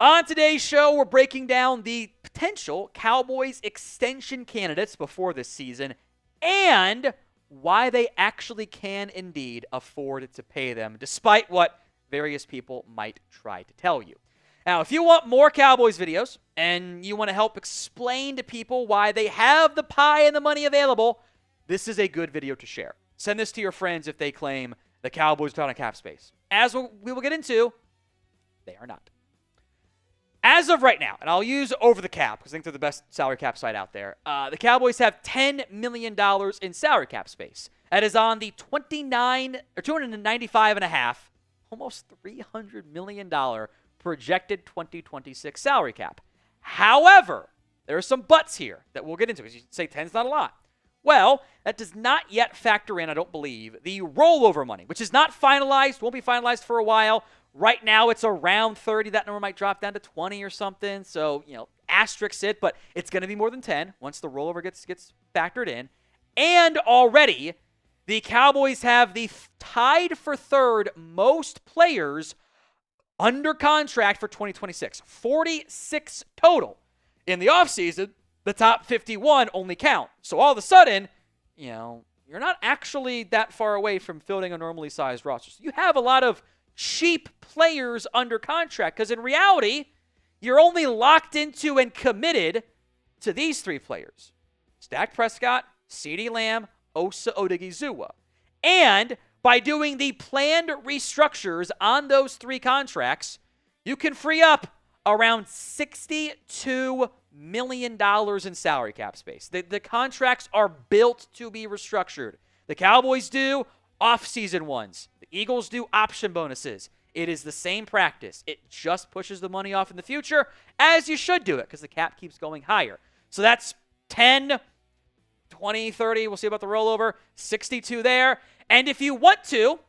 On today's show, we're breaking down the potential Cowboys extension candidates before this season and why they actually can indeed afford to pay them, despite what various people might try to tell you. Now, if you want more Cowboys videos and you want to help explain to people why they have the pie and the money available, this is a good video to share. Send this to your friends if they claim the Cowboys are on cap space. As we will get into, they are not. As of right now, and I'll use over the cap because I think they're the best salary cap site out there, the Cowboys have $10 million in salary cap space. That is on the $295.5, almost $300 million projected 2026 salary cap. However, there are some buts here that we'll get into because you say 10's not a lot. Well, that does not yet factor in, I don't believe, the rollover money, which is not finalized, won't be finalized for a while. Right now, it's around 30. That number might drop down to 20 or something. So, asterisk it, but it's going to be more than 10 once the rollover gets factored in. And already, the Cowboys have the tied for third most players under contract for 2026. 46 total. In the offseason, the top 51 only count. So all of a sudden, you're not actually that far away from filling a normally sized roster. So you have a lot of cheap players under contract because in reality, you're only locked into and committed to these three players. It's Dak Prescott, CeeDee Lamb, Osa Odighizuwa. And by doing the planned restructures on those three contracts, you can free up around $62 million in salary cap space. The contracts are built to be restructured. The Cowboys do off-season ones. The Eagles do option bonuses. It is the same practice. It just pushes the money off in the future, as you should do it, because the cap keeps going higher. So that's 10, 20, 30. We'll see about the rollover. 62 there. And if you want to,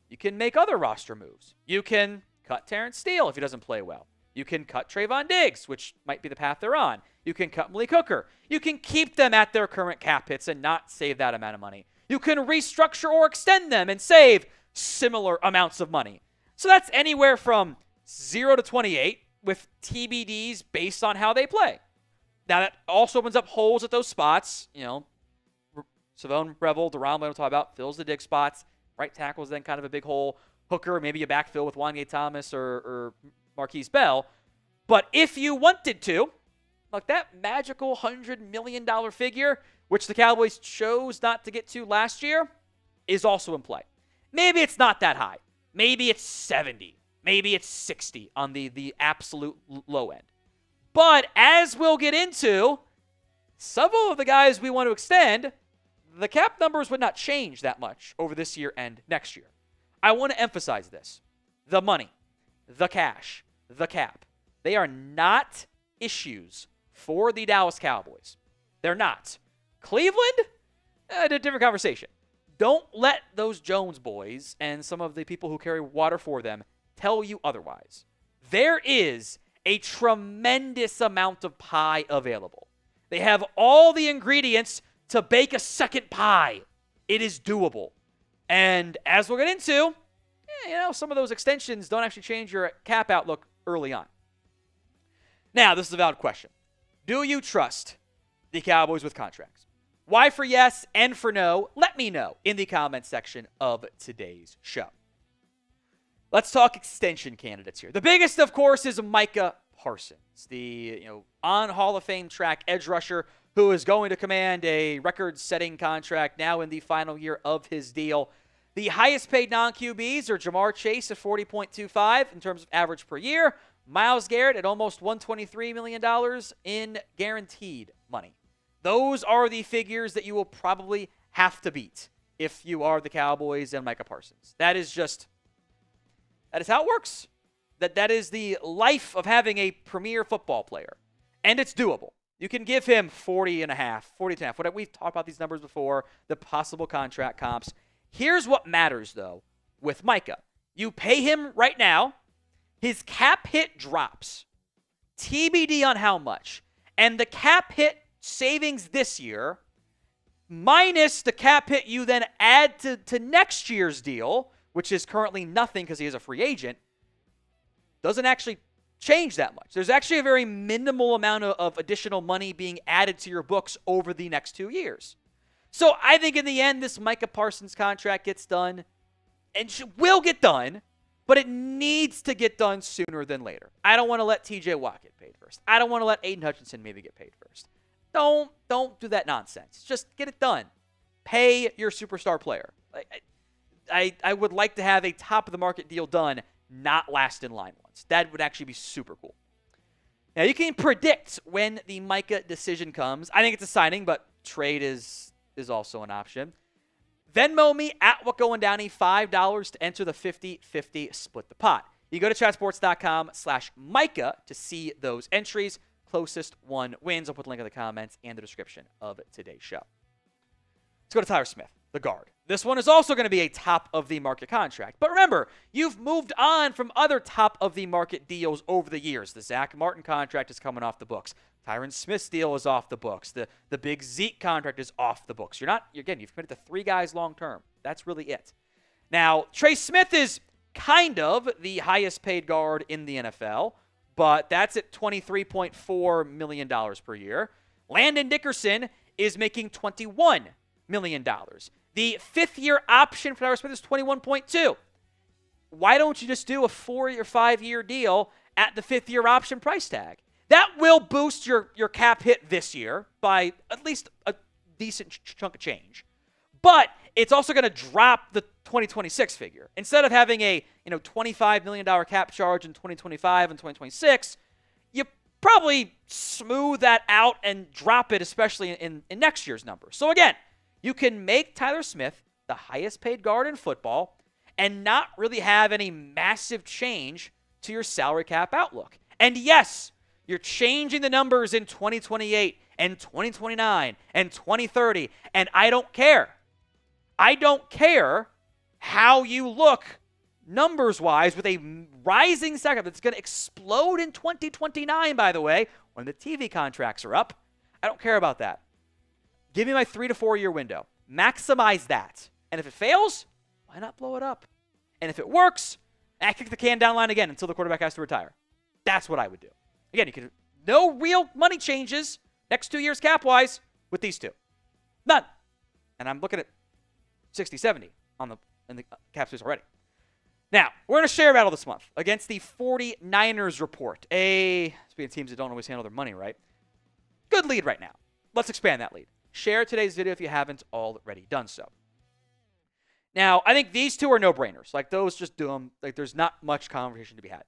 you can make other roster moves. You can cut Terrence Steele if he doesn't play well. You can cut Trayvon Diggs, which might be the path they're on. You can cut Malik Hooker. You can keep them at their current cap hits and not save that amount of money. You can restructure or extend them and save similar amounts of money. So that's anywhere from 0 to 28 with TBDs based on how they play. Now, that also opens up holes at those spots. Savone Revel, DaRon Bland, we'll talk about, fills the dig spots. Right tackle is then kind of a big hole. Hooker, maybe a backfill with Wanye Thomas or Marquise Bell. But if you wanted to, like that magical $100 million figure, which the Cowboys chose not to get to last year, is also in play. Maybe it's not that high. Maybe it's 70. Maybe it's 60 on the absolute low end. But as we'll get into, several of the guys we want to extend, the cap numbers would not change that much over this year and next year. I want to emphasize this. The money, the cash, the cap, they are not issues for the Dallas Cowboys. They're not. Cleveland? A different conversation. Don't let those Jones boys and some of the people who carry water for them tell you otherwise. There is a tremendous amount of pie available. They have all the ingredients to bake a second pie. It is doable. And as we'll get into, some of those extensions don't actually change your cap outlook early on. Now, this is a valid question. Do you trust the Cowboys with contracts? Why for yes and for no? Let me know in the comment section of today's show. Let's talk extension candidates here. The biggest, of course, is Micah Parsons, the on Hall of Fame track edge rusher who is going to command a record-setting contract now in the final year of his deal. The highest paid non-QBs are Jamar Chase at $40.25 in terms of average per year, Myles Garrett at almost $123 million in guaranteed money. Those are the figures that you will probably have to beat if you are the Cowboys and Micah Parsons. That is how it works. That is the life of having a premier football player. And it's doable. You can give him 40.5, whatever. We've talked about these numbers before, the possible contract comps. Here's what matters, though, with Micah. You pay him right now. His cap hit drops. TBD on how much. And the cap hit savings this year, minus the cap hit you then add to next year's deal, which is currently nothing because he is a free agent, doesn't actually change that much. There's actually a very minimal amount of additional money being added to your books over the next 2 years. So I think in the end, this Micah Parsons contract gets done and will get done, but it needs to get done sooner than later. I don't want to let TJ Watt get paid first. I don't want to let Aiden Hutchinson maybe get paid first. Don't do that nonsense. Just get it done. Pay your superstar player. I would like to have a top-of-the-market deal done, not last in line once. That would actually be super cool. Now, you can predict when the Micah decision comes. I think it's a signing, but trade is also an option. Venmo me at @WhatGoingDowney, $5 to enter the 50-50 split the pot. You go to chatsports.com/Micah to see those entries. Closest one wins. I'll put the link in the comments and the description of today's show. Let's go to Tyler Smith, the guard. This one is also going to be a top-of-the-market contract. But remember, you've moved on from other top-of-the-market deals over the years. The Zach Martin contract is coming off the books. Tyron Smith's deal is off the books. The big Zeke contract is off the books. You've committed to 3 guys long-term. That's really it. Now, Trey Smith is kind of the highest-paid guard in the NFL, but that's at $23.4 million per year. Landon Dickerson is making $21 million. The 5th-year option for Tyler Smith is $21.2. Why don't you just do a 4 or 5-year deal at the 5th-year option price tag? That will boost your cap hit this year by at least a decent chunk of change. But it's also going to drop the 2026 figure. Instead of having a $25 million cap charge in 2025 and 2026, you probably smooth that out and drop it, especially in next year's numbers. So again, you can make Tyler Smith the highest paid guard in football and not really have any massive change to your salary cap outlook. And yes, you're changing the numbers in 2028 and 2029 and 2030, and I don't care. I don't care how you look numbers-wise with a rising salary cap that's going to explode in 2029, by the way, when the TV contracts are up. I don't care about that. Give me my 3 to 4 year window. Maximize that. And if it fails, why not blow it up? And if it works, I kick the can down the line again until the quarterback has to retire. That's what I would do. Again, you can no real money changes next 2 years cap-wise with these two. None. And I'm looking at 60, 70 in the cap space already. Now, we're in a share battle this month against the 49ers report. Speaking of teams that don't always handle their money right. Good lead right now. Let's expand that lead. Share today's video if you haven't already done so. Now, I think these two are no-brainers. Like, those just do them. Like, there's not much conversation to be had.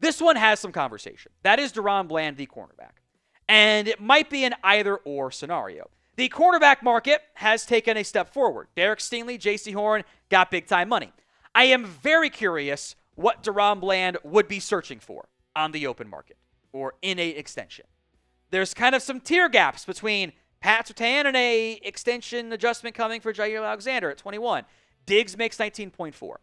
This one has some conversation. That is DaRon Bland, the cornerback. And it might be an either-or scenario. The cornerback market has taken a step forward. Derek Stingley, J.C. Horn got big-time money. I am very curious what DaRon Bland would be searching for on the open market or in an extension. There's kind of some tier gaps between Pat Surtain and a extension adjustment coming for Jair Alexander at 21. Diggs makes 19.4.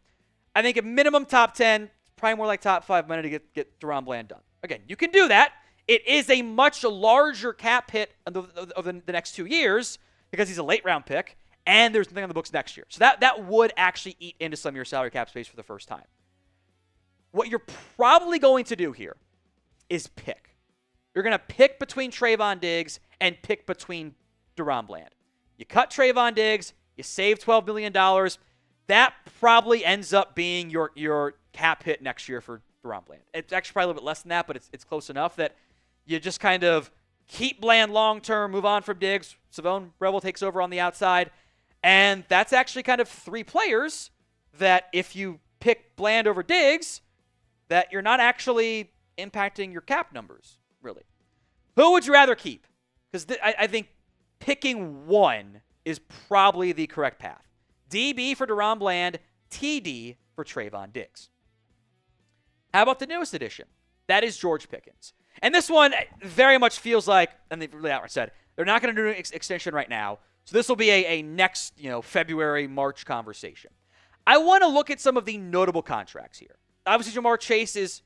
I think a minimum top 10, probably more like top 5 money to get DaRon Bland done. Again, you can do that. It is a much larger cap hit of the next 2 years because he's a late-round pick, and there's nothing on the books next year. So that would actually eat into some of your salary cap space for the first time. What you're probably going to do here is pick. You're going to pick between Trayvon Diggs and pick between DaRon Bland. You cut Trayvon Diggs, you save $12 million. That probably ends up being your cap hit next year for DaRon Bland. It's actually probably a little bit less than that, but it's close enough that you just kind of keep Bland long-term, move on from Diggs. Savone Rebel takes over on the outside. And that's actually kind of 3 players that if you pick Bland over Diggs, that you're not actually impacting your cap numbers, really. Who would you rather keep? Because I think picking one is probably the correct path. DB for DaRon Bland, TD for Trayvon Diggs. How about the newest addition? That is George PIckens. And this one very much feels like, and they've really outright said, they're not going to do an extension right now. So this will be a next, February, March conversation. I want to look at some of the notable contracts here. Obviously, Jamar Chase is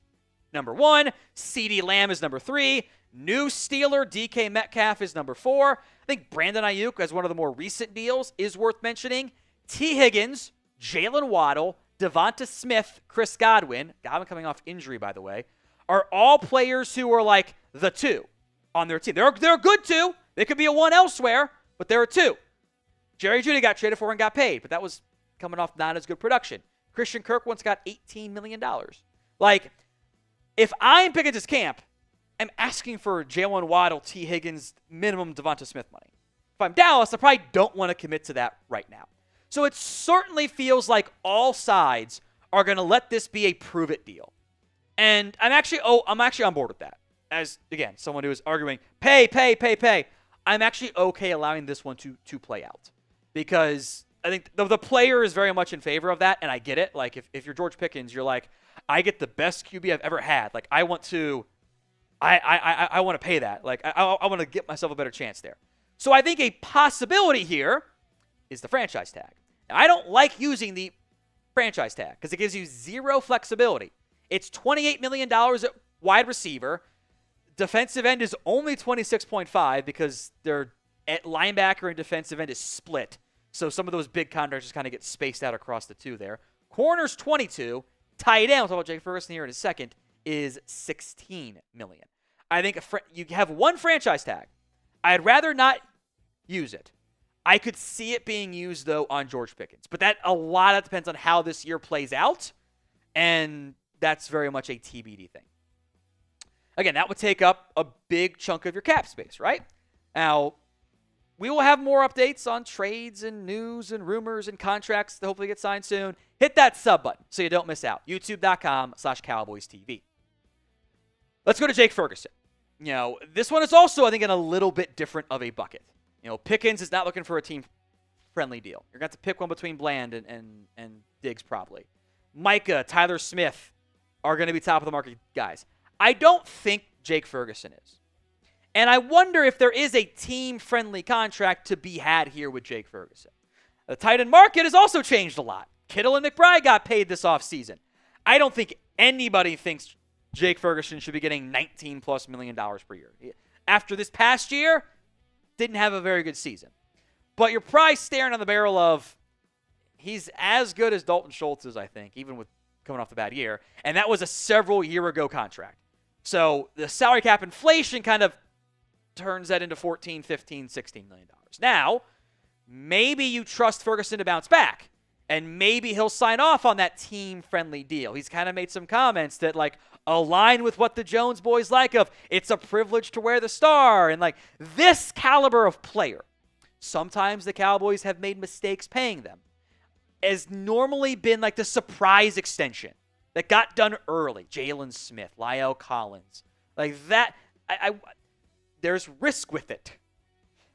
number 1. CeeDee Lamb is number 3. New Steeler DK Metcalf is number 4. I think Brandon Ayuk, as one of the more recent deals, is worth mentioning. T. Higgins, Jalen Waddle, Devonta Smith, Chris Godwin coming off injury, by the way, are all players who are like the 2 on their team. They're a good 2. They could be a 1 elsewhere, but they're a 2. Jerry Jeudy got traded for and got paid, but that was coming off not as good production. Christian Kirk once got $18 million. Like, if I'm Pickens' camp, I'm asking for Jalen Waddle, T. Higgins, minimum Devonta Smith money. If I'm Dallas, I probably don't want to commit to that right now. So it certainly feels like all sides are going to let this be a prove-it deal. And I'm actually on board with that. As, again, someone who is arguing, pay. I'm actually okay allowing this one to play out. Because I think the player is very much in favor of that, and I get it. Like, if you're George Pickens, you're like, I get the best QB I've ever had. Like, I want to pay that. Like, I want to get myself a better chance there. So I think a possibility here is the franchise tag. Now, I don't like using the franchise tag because it gives you zero flexibility. It's $28 million at wide receiver. Defensive end is only 26.5 because they're at linebacker and defensive end is split. So some of those big contracts just kind of get spaced out across the 2 there. Corner's 22. Tight end, we'll talk about Jake Ferguson here in a second, is $16 million. I think you have one franchise tag. I'd rather not use it. I could see it being used, though, on George Pickens. But a lot of depends on how this year plays out. And that's very much a TBD thing. Again, that would take up a big chunk of your cap space, right? Now, we will have more updates on trades and news and rumors and contracts that hopefully get signed soon. Hit that sub button so you don't miss out. YouTube.com/CowboysTV. Let's go to Jake Ferguson. This one is also, I think, in a little bit different of a bucket. Pickens is not looking for a team-friendly deal. You're going to have to pick one between Bland and Diggs probably. Micah, Tyler Smith are going to be top of the market guys. I don't think Jake Ferguson is. And I wonder if there is a team-friendly contract to be had here with Jake Ferguson. The tight end market has also changed a lot. Kittle and McBride got paid this offseason. I don't think anybody thinks Jake Ferguson should be getting $19+ million per year. After this past year, didn't have a very good season. But you're probably staring on the barrel of he's as good as Dalton Schultz is, I think, even with coming off the bad year. And that was a several-year-ago contract. So the salary cap inflation kind of turns that into $14, $15, $16 million. Now, maybe you trust Ferguson to bounce back, and maybe he'll sign off on that team-friendly deal. He's kind of made some comments that, like, align with what the Jones boys like of it's a privilege to wear the star, and, like, this caliber of player. Sometimes the Cowboys have made mistakes paying them. Has normally been, like, the surprise extension that got done early. Jalen Smith, Lyle Collins. Like, that, there's risk with it.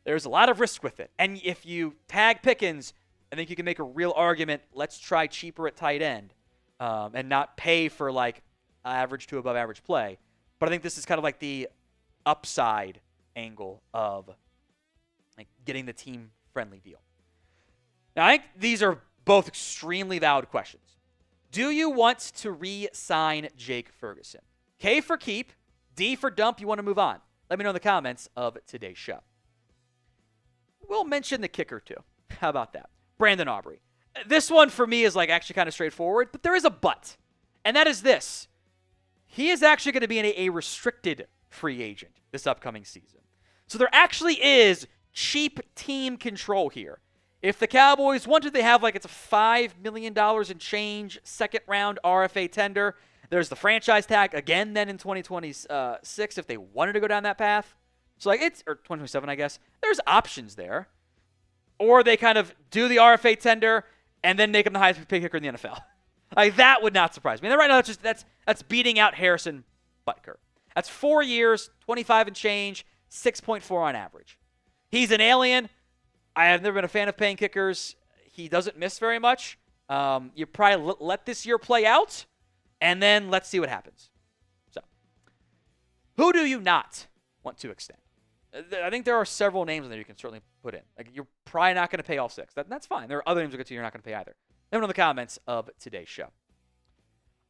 There's a lot of risk with it. And if you tag Pickens, I think you can make a real argument, let's try cheaper at tight end and not pay for, like, average to above average play. But I think this is kind of like the upside angle of, like, getting the team-friendly deal. Now, I think these are both extremely valid questions. Do you want to re-sign Jake Ferguson? K for keep, D for dump, you want to move on. Let me know in the comments of today's show. We'll mention the kicker, too. How about that? Brandon Aubrey. This one, for me, is, like, actually kind of straightforward, but there is a but. And that is this. He is actually going to be a restricted free agent this upcoming season. So there actually is cheap team control here. If the Cowboys wanted, they have, like, it's a $5 million and change second-round RFA tender. There's the franchise tag again then in 2026 if they wanted to go down that path. So, like, or 2027, I guess. There's options there. Or they kind of do the RFA tender and then make him the highest paid kicker in the NFL. Like, that would not surprise me. And right now, that's beating out Harrison Butker. That's 4 years, 25 and change, 6.4 on average. He's an alien. I have never been a fan of paying kickers. He doesn't miss very much. You probably let this year play out, and then let's see what happens. So, who do you not want to extend? I think there are several names in there you can certainly put in. Like, you're probably not going to pay all 6. That's fine. There are other names we'll get to you're not going to pay either. Let me know in the comments of today's show.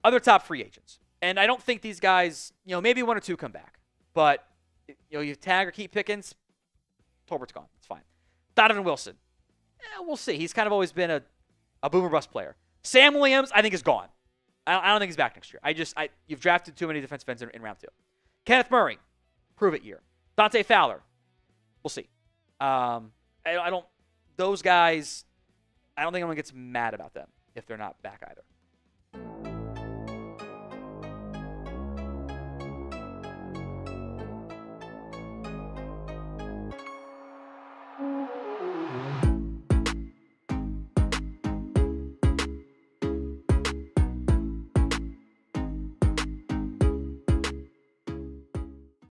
Other top free agents. And I don't think these guys, maybe 1 or 2 come back. But, you tag or keep Pickens, Tolbert's gone. It's fine. Donovan Wilson. We'll see. He's kind of always been a boomer bust player. Sam Williams, I think, is gone. I don't think he's back next year. You've drafted too many defensive ends in round 2. Kenneth Murray, prove it year. Dante Fowler, we'll see. Those guys, I don't think anyone gets mad about them if they're not back either.